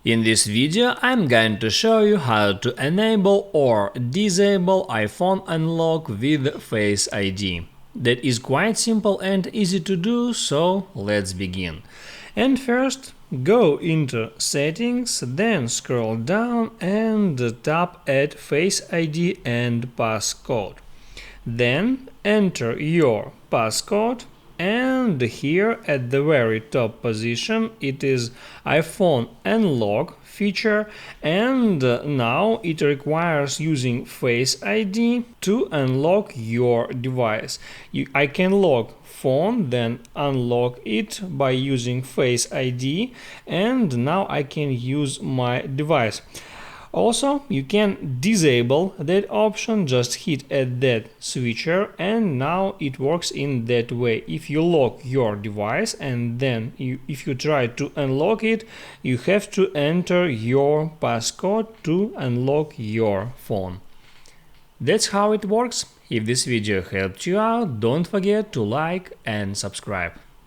In this video, I'm going to show you how to enable or disable iPhone unlock with Face ID. That is quite simple and easy to do, so let's begin. And first, go into Settings, then scroll down and tap Add Face ID and Passcode. Then enter your passcode. And here at the very top position it is iPhone unlock feature, and now it requires using Face ID to unlock your device. I can lock phone, then unlock it by using Face ID, and now I can use my device. Also, you can disable that option, just hit at that switcher, and now it works in that way. If you lock your device and then if you try to unlock it, you have to enter your passcode to unlock your phone. That's how it works. If this video helped you out, don't forget to like and subscribe.